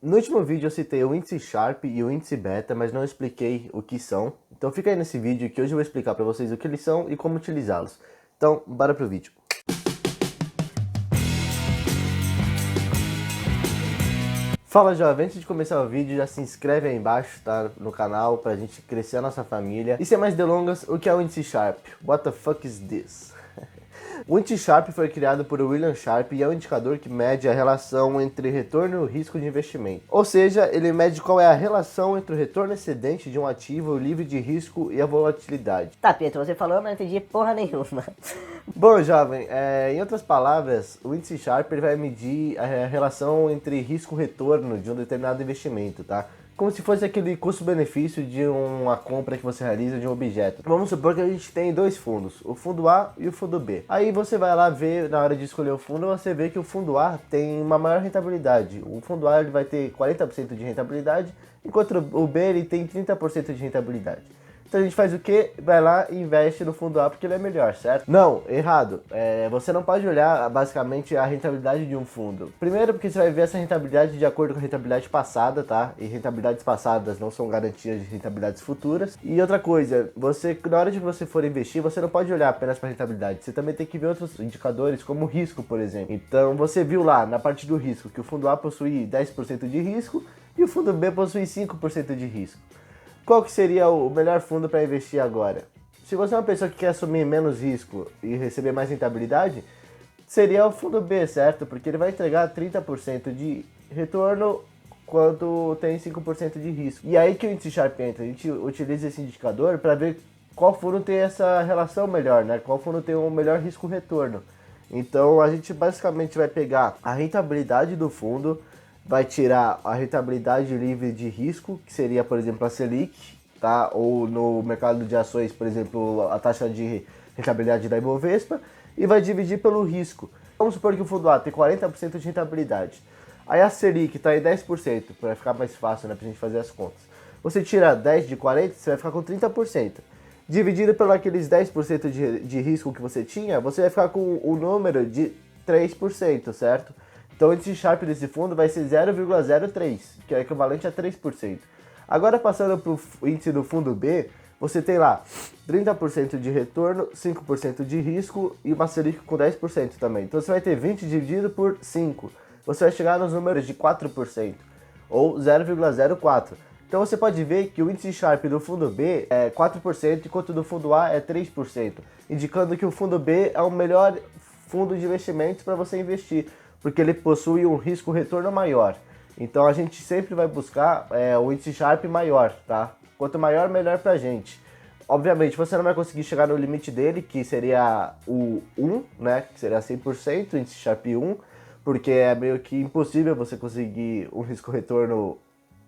No último vídeo eu citei o índice Sharp e o índice Beta, mas não expliquei o que são. Então fica aí nesse vídeo que hoje eu vou explicar para vocês o que eles são e como utilizá-los. Então, bora pro vídeo. Fala jovem, antes de começar o vídeo já se inscreve aí embaixo, tá, no canal pra gente crescer a nossa família. E sem mais delongas, o que é o índice Sharp? What the fuck is this? O índice Sharp foi criado por William Sharp e é um indicador que mede a relação entre retorno e o risco de investimento. Ou seja, ele mede qual é a relação entre o retorno excedente de um ativo livre de risco e a volatilidade. Tá, Pedro, você falou, mas não entendi porra nenhuma. Bom, jovem, em outras palavras, o índice Sharp ele vai medir a relação entre risco-retorno de um determinado investimento, tá? Como se fosse aquele custo-benefício de uma compra que você realiza de um objeto. Vamos supor que a gente tem dois fundos, o fundo A e o fundo B. Aí você vai lá ver, na hora de escolher o fundo, você vê que o fundo A tem uma maior rentabilidade. O fundo A ele vai ter 40% de rentabilidade, enquanto o B ele tem 30% de rentabilidade. Então a gente faz o quê? Vai lá e investe no fundo A porque ele é melhor, certo? Não, errado. Você não pode olhar basicamente a rentabilidade de um fundo. Primeiro porque você vai ver essa rentabilidade de acordo com a rentabilidade passada, tá? E rentabilidades passadas não são garantias de rentabilidades futuras. E outra coisa, na hora de você for investir, você não pode olhar apenas para rentabilidade. Você também tem que ver outros indicadores, como risco, por exemplo. Então você viu lá, na parte do risco, que o fundo A possui 10% de risco e o fundo B possui 5% de risco. Qual que seria o melhor fundo para investir agora? Se você é uma pessoa que quer assumir menos risco e receber mais rentabilidade, seria o fundo B, certo? Porque ele vai entregar 30% de retorno quando tem 5% de risco. E aí que o índice Sharp entra, a gente utiliza esse indicador para ver qual fundo tem essa relação melhor, né? Qual fundo tem um melhor risco-retorno. Então a gente basicamente vai pegar a rentabilidade do fundo, vai tirar a rentabilidade livre de risco, que seria, por exemplo, a Selic, tá? Ou no mercado de ações, por exemplo, a taxa de rentabilidade da Ibovespa, e vai dividir pelo risco. Vamos supor que o fundo A tem 40% de rentabilidade. Aí a Selic está em 10%, para ficar mais fácil, né, pra gente fazer as contas. Você tira 10 de 40, você vai ficar com 30%. Dividido pelos aqueles 10% de risco que você tinha, você vai ficar com o número de 3%, certo? Então o índice Sharp desse fundo vai ser 0,03, que é equivalente a 3%. Agora passando para o índice do fundo B, você tem lá 30% de retorno, 5% de risco e uma Selic com 10% também. Então você vai ter 20 dividido por 5. Você vai chegar nos números de 4%, ou 0,04. Então você pode ver que o índice Sharp do fundo B é 4%, enquanto do fundo A é 3%, indicando que o fundo B é o melhor fundo de investimentos para você investir, porque ele possui um risco-retorno maior. Então a gente sempre vai buscar o índice Sharp maior, tá? Quanto maior, melhor pra gente. Obviamente você não vai conseguir chegar no limite dele, que seria o 1, né? Que seria 100%, o índice Sharp 1, porque é meio que impossível você conseguir um risco-retorno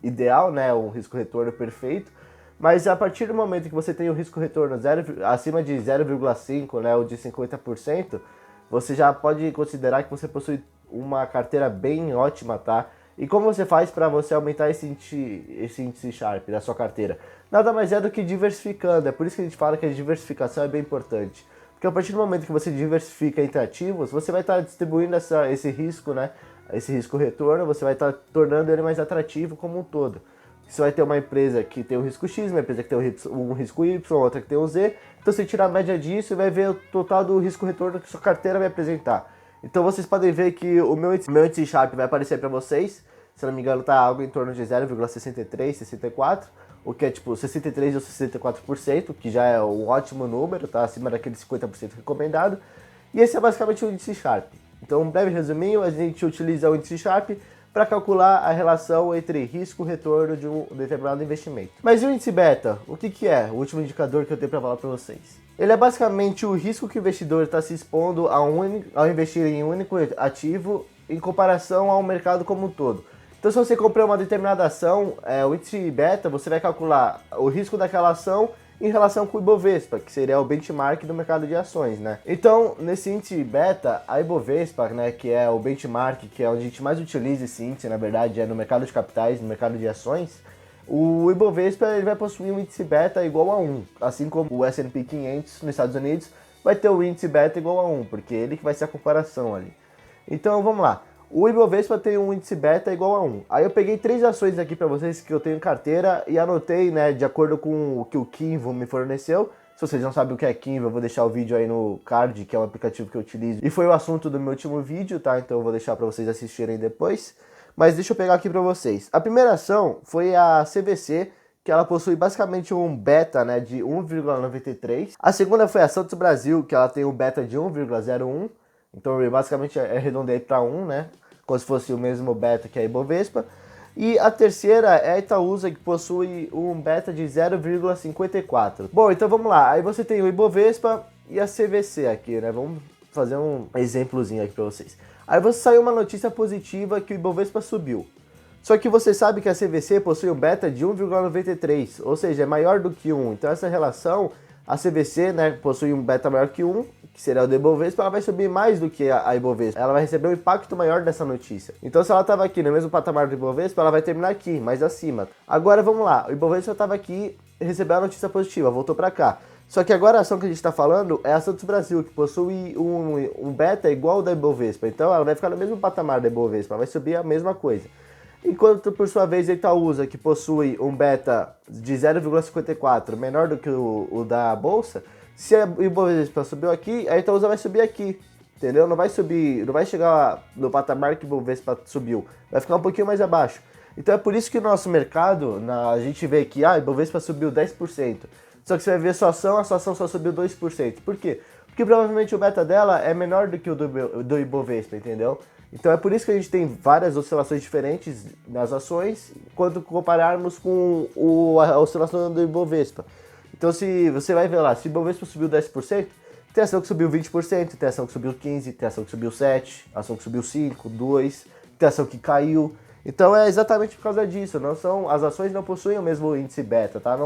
ideal, né? Um risco-retorno perfeito. Mas a partir do momento que você tem o risco-retorno acima de 0,5, né? Ou de 50%, você já pode considerar que você possui uma carteira bem ótima, tá? E como você faz para você aumentar esse índice Sharp da sua carteira? Nada mais é do que diversificando. É por isso que a gente fala que a diversificação é bem importante. Porque a partir do momento que você diversifica entre ativos, você vai estar distribuindo esse risco, né? Esse risco-retorno, você vai estar tornando ele mais atrativo como um todo. Você vai ter uma empresa que tem um risco X, uma empresa que tem um risco Y, outra que tem um Z. Então você tira a média disso e vai ver o total do risco-retorno que sua carteira vai apresentar. Então vocês podem ver que o meu índice Sharp vai aparecer para vocês. Se não me engano tá algo em torno de 0,63, 64. O que é tipo 63 ou 64%, que já é um ótimo número, tá? Acima daquele 50% recomendado. E esse é basicamente o índice Sharp. Então um breve resuminho, a gente utiliza o índice Sharp para calcular a relação entre risco e retorno de um determinado investimento. Mas e o índice Beta? O que é? O último indicador que eu tenho para falar para vocês. Ele é basicamente o risco que o investidor está se expondo ao investir em um único ativo em comparação ao mercado como um todo. Então se você comprar uma determinada ação, o índice Beta, você vai calcular o risco daquela ação em relação com o Ibovespa, que seria o benchmark do mercado de ações, né? Então, nesse índice Beta, a Ibovespa, né, que é o benchmark, que é onde a gente mais utiliza esse índice, na verdade, é no mercado de capitais, no mercado de ações, o Ibovespa ele vai possuir um índice Beta igual a 1, assim como o S&P 500 nos Estados Unidos vai ter o índice Beta igual a 1, porque ele que vai ser a comparação ali. Então, vamos lá. o Ibovespa tem um índice beta igual a 1. Aí eu peguei 3 ações aqui para vocês que eu tenho em carteira e anotei, né, de acordo com o que o Kinvo me forneceu. Se vocês não sabem o que é Kinvo, eu vou deixar o vídeo aí no card, que é um aplicativo que eu utilizo. E foi o assunto do meu último vídeo, tá? Então eu vou deixar para vocês assistirem depois. Mas deixa eu pegar aqui para vocês. A primeira ação foi a CVC, que ela possui basicamente um beta, né, de 1,93. A segunda foi a Santos Brasil, que ela tem um beta de 1,01. Então eu basicamente arredondei para 1, né? Como se fosse o mesmo beta que a Ibovespa. E a terceira é a Itaúsa, que possui um beta de 0,54. Bom, então vamos lá. Aí você tem o Ibovespa e a CVC aqui, né? Vamos fazer um exemplozinho aqui para vocês. Aí você saiu uma notícia positiva que o Ibovespa subiu. Só que você sabe que a CVC possui um beta de 1,93, ou seja, é maior do que 1. Então essa relação, a CVC, né, possui um beta maior que 1, que seria o do Ibovespa, ela vai subir mais do que a Ibovespa. Ela vai receber um impacto maior dessa notícia. Então se ela estava aqui no mesmo patamar do Ibovespa, ela vai terminar aqui, mais acima. Agora vamos lá, o Ibovespa estava aqui, recebeu a notícia positiva, voltou para cá. Só que agora a ação que a gente está falando é a Santos Brasil, que possui um beta igual ao da Ibovespa. Então ela vai ficar no mesmo patamar da Ibovespa, vai subir a mesma coisa. Enquanto, por sua vez, a Itaúsa, que possui um beta de 0,54, menor do que o da Bolsa, se a Ibovespa subiu aqui, a Itaúsa vai subir aqui, entendeu? Não vai subir, não vai chegar no patamar que o Ibovespa subiu, vai ficar um pouquinho mais abaixo. Então é por isso que o nosso mercado, a gente vê que a Ibovespa subiu 10%, só que você vai ver a sua ação só subiu 2%. Por quê? Porque provavelmente o beta dela é menor do que o do Ibovespa, entendeu? Então é por isso que a gente tem várias oscilações diferentes nas ações, quando compararmos com a oscilação do Ibovespa. Então se você vai ver lá, se o Ibovespa subiu 10%, tem ação que subiu 20%, tem ação que subiu 15%, tem ação que subiu 7%, ação que subiu 5%, 2%, tem ação que caiu. Então é exatamente por causa disso, as ações não possuem o mesmo índice beta, tá?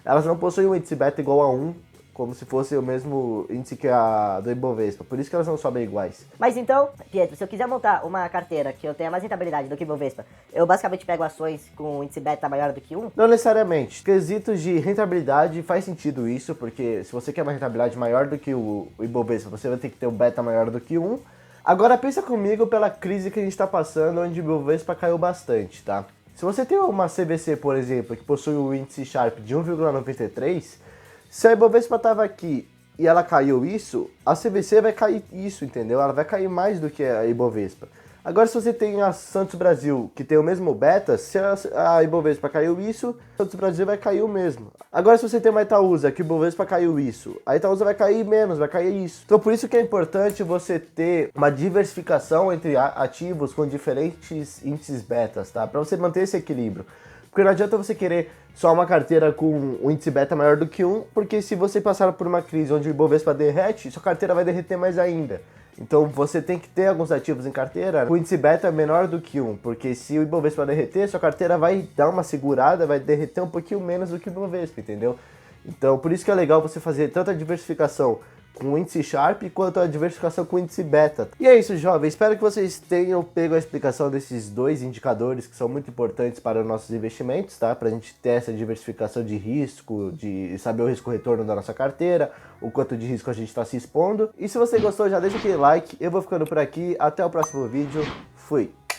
Elas não possuem um índice beta igual a 1, como se fosse o mesmo índice que a do Ibovespa. Por isso que elas não sobem iguais. Mas então, Pietro, se eu quiser montar uma carteira que eu tenha mais rentabilidade do que o Ibovespa, eu basicamente pego ações com índice beta maior do que 1? Não necessariamente. Quesitos de rentabilidade faz sentido isso, porque se você quer uma rentabilidade maior do que o Ibovespa, você vai ter que ter um beta maior do que 1. Agora pensa comigo pela crise que a gente está passando, onde o Ibovespa caiu bastante, tá? Se você tem uma CVC, por exemplo, que possui o índice Sharpe de 1,93, se a Ibovespa estava aqui e ela caiu isso, a CVC vai cair isso, entendeu? Ela vai cair mais do que a Ibovespa. Agora, se você tem a Santos Brasil, que tem o mesmo beta, se a Ibovespa caiu isso, a Santos Brasil vai cair o mesmo. Agora, se você tem uma Itaúsa, que o Ibovespa caiu isso, a Itaúsa vai cair menos, vai cair isso. Então, por isso que é importante você ter uma diversificação entre ativos com diferentes índices betas, tá? Para você manter esse equilíbrio. Porque não adianta você querer só uma carteira com um índice beta maior do que 1, porque se você passar por uma crise onde o Ibovespa derrete, sua carteira vai derreter mais ainda. Então você tem que ter alguns ativos em carteira com índice beta menor do que 1, porque se o Ibovespa derreter, sua carteira vai dar uma segurada, vai derreter um pouquinho menos do que o Ibovespa, entendeu? Então por isso que é legal você fazer tanta diversificação com o índice Sharp quanto a diversificação com o índice Beta. E é isso, jovens. Espero que vocês tenham pego a explicação desses dois indicadores que são muito importantes para os nossos investimentos, tá? Para a gente ter essa diversificação de risco, de saber o risco-retorno da nossa carteira, o quanto de risco a gente está se expondo. E se você gostou, já deixa aquele like. Eu vou ficando por aqui. Até o próximo vídeo. Fui!